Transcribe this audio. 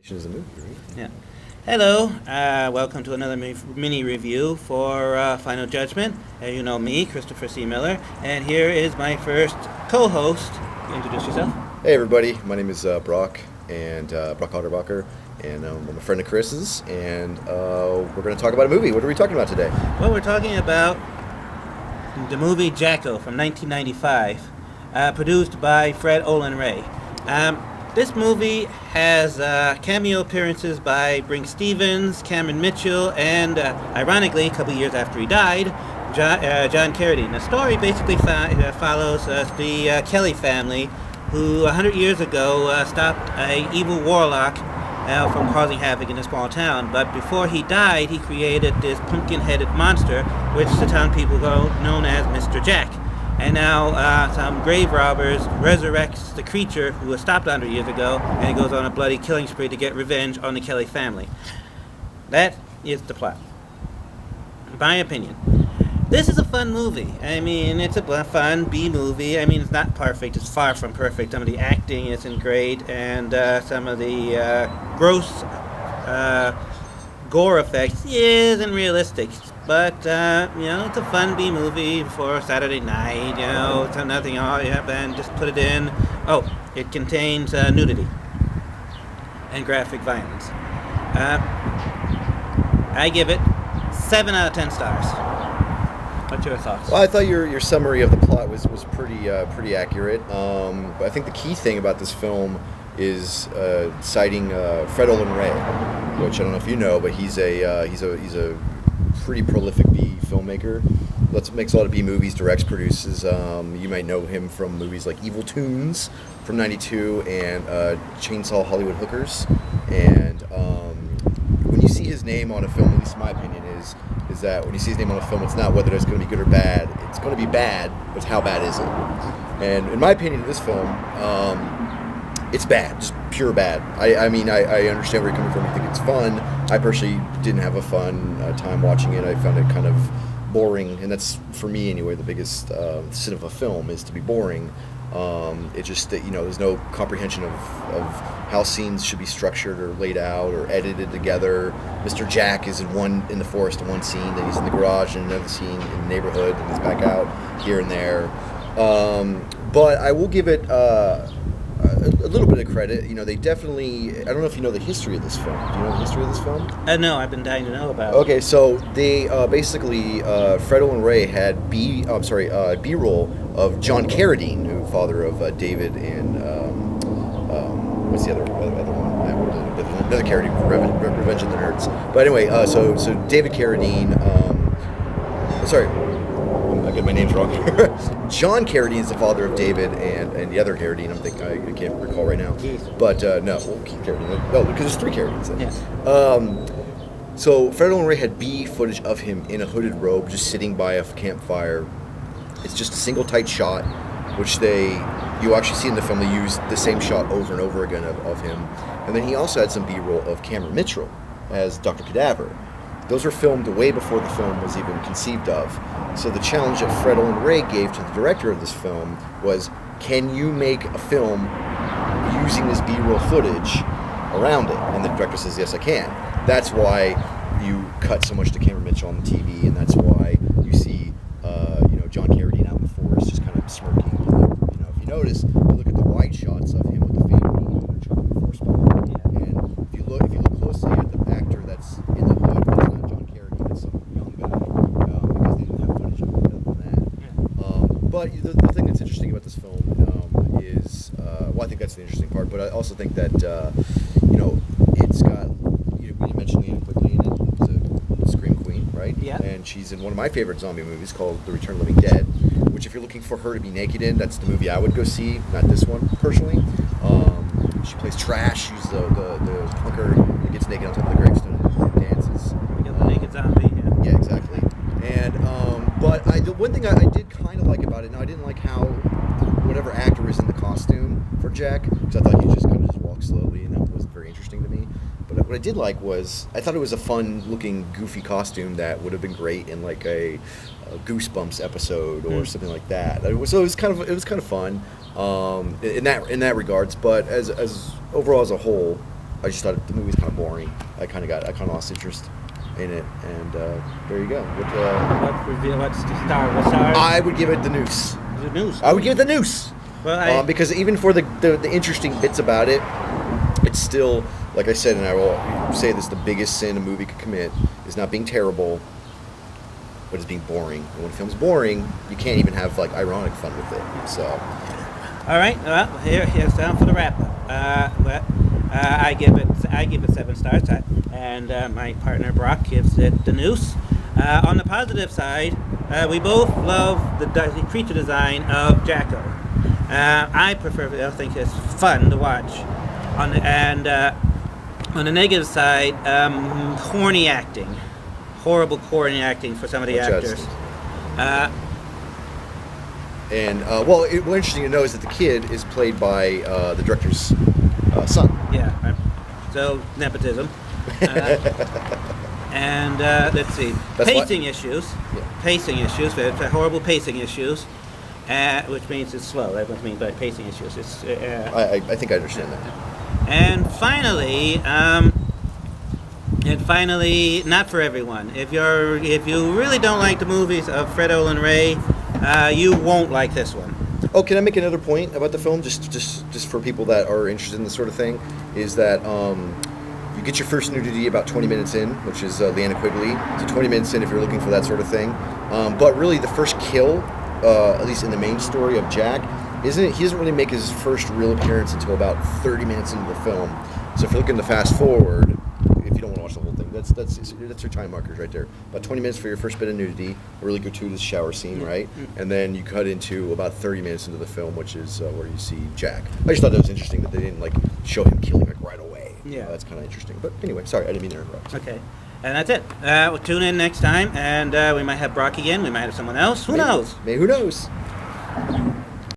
Is a movie, right? Yeah. Hello. Welcome to another mini review for Final Judgment. You know me, Christopher C. Miller, and here is my first co-host. Introduce yourself. Hey everybody, my name is Brock and Brock Otterbacher, and I'm a friend of Chris's, and we're going to talk about a movie. What are we talking about today? Well, we're talking about the movie Jacko from 1995, produced by Fred Olen Ray. This movie has cameo appearances by Brink Stevens, Cameron Mitchell, and ironically, a couple years after he died, John Carradine. The story basically follows the Kelly family, who 100 years ago stopped an evil warlock from causing havoc in a small town. But before he died, he created this pumpkin-headed monster, which the town people known as Mr. Jack. And now some grave robbers resurrects the creature who was stopped 100 years ago, and he goes on a bloody killing spree to get revenge on the Kelly family. That is the plot. In my opinion. This is a fun movie. I mean, it's a fun B movie. I mean, it's not perfect. It's far from perfect. Some of the acting isn't great, and some of the gross gore effects isn't realistic. But, it's a fun B movie for Saturday night, it's nothing, and just put it in. Oh, it contains nudity and graphic violence. I give it 7 out of 10 stars. What's your thoughts? Well, I thought your summary of the plot was pretty accurate. I think the key thing about this film is citing Fred Olen Ray, which I don't know if you know, but he's a pretty prolific B filmmaker. Makes a lot of B movies, directs, produces. You might know him from movies like Evil Toons from '92 and Chainsaw Hollywood Hookers. And when you see his name on a film, at least in my opinion, is that when you see his name on a film, it's not whether it's going to be good or bad. It's going to be bad, but it's how bad is it? And in my opinion, this film, it's bad, just pure bad. I mean, I understand where you're coming from. You think it's fun. I personally didn't have a fun time watching it. I found it kind of boring, and that's, for me anyway, the biggest sin of a film is to be boring. It's just that, there's no comprehension of how scenes should be structured or laid out or edited together. Mr. Jack is in the forest in one scene, then he's in the garage in another scene in the neighborhood, and he's back out here and there. But I will give it a little bit of credit. They definitely, I don't know if you know the history of this film. Do you know the history of this film? No, I've been dying to know about it. Okay, so they basically, Fred Olen Ray had B-roll of John Carradine, who father of David and what's the other one? There's another Carradine for Revenge of the Nerds. But anyway, so David Carradine, I get my names wrong. John Carradine is the father of David and the other Carradine. I can't recall right now. But no, Keith Carradine. No, because there's 3 Carradines then. Yeah. So Fred Olen Ray had B footage of him in a hooded robe, just sitting by a campfire. It's just a single tight shot, which you actually see in the film. They use the same shot over and over again of him. And then he also had some B-roll of Cameron Mitchell as Dr. Cadaver. Those were filmed way before the film was even conceived of. So the challenge that Fred Olen Ray gave to the director of this film was, can you make a film using this B-roll footage around it? And the director says, yes, I can. That's why you cut so much to Cameron Mitchell on the TV, and that's why you see John Carradine out in the forest just kind of smirking. If you notice, you look at the wide shots of him with the family in the forest behind. Yeah. And if you look closely at the actor that's in the hood, it's not John Carradine, it's some young guy, because they didn't have footage of him other than that. Yeah. But the thing that's interesting about this film is, I think that's the interesting part, but I also think that, it's got, we mentioned Leanna Quigley in it, who's a Scream Queen, right? Yeah. And she's in one of my favorite zombie movies called The Return of the Living Dead, which if you're looking for her to be naked in, that's the movie I would go see, not this one, personally. She plays Trash. She's the punker that gets naked on top of the gravestone and dances. We got the naked zombie, yeah. Yeah, exactly. And, but the one thing I did kind of like about it, now I didn't like how whatever actor was in the costume for Jack, because I thought he just kind of just walked slowly, and that wasn't very interesting to me. But what I did like was, I thought it was a fun-looking, goofy costume that would have been great in like a Goosebumps episode or something like that. So it was kind of fun in that regards. But as overall as a whole, I just thought the movie was kind of boring. I kind of lost interest in it, and there you go. What star? What star? I would give it the Noose. The Noose. I would give it the Noose. Well, because even for the interesting bits about it, it's still, like I said, and I will say this: the biggest sin a movie could commit is not being terrible, but it's being boring. And when a film's boring, you can't even have like ironic fun with it. So, all right. Well, here's down for the wrap up. I give it 7 stars, and my partner Brock gives it the Noose. On the positive side, we both love the creature design of Jacko. I think it's fun to watch. On the negative side, horrible corny acting for some of the actors. Well, interesting to know is that the kid is played by the director's son. Yeah, so nepotism. And let's see, pacing issues. Yeah. Pacing issues. Horrible pacing issues, which means it's slow. That's what I mean by pacing issues. It's. I think I understand that. And finally, not for everyone. If you really don't like the movies of Fred Olen Ray, you won't like this one. Oh, can I make another point about the film, just for people that are interested in this sort of thing, is that you get your first nudity about 20 minutes in, which is Leanna Quigley. So 20 minutes in if you're looking for that sort of thing. But really, the first kill, at least in the main story of Jack, he doesn't really make his first real appearance until about 30 minutes into the film. So if you're looking to fast forward, if you don't want to watch the whole thing, that's your time markers right there. About 20 minutes for your first bit of nudity, a really gratuitous shower scene, right? And then you cut into about 30 minutes into the film, which is where you see Jack. I just thought that was interesting that they didn't like show him killing like right away. Yeah, that's kind of interesting. But anyway, sorry, I didn't mean to interrupt. Okay, and that's it. We'll tune in next time, and we might have Brock again. We might have someone else. Who knows? Who knows?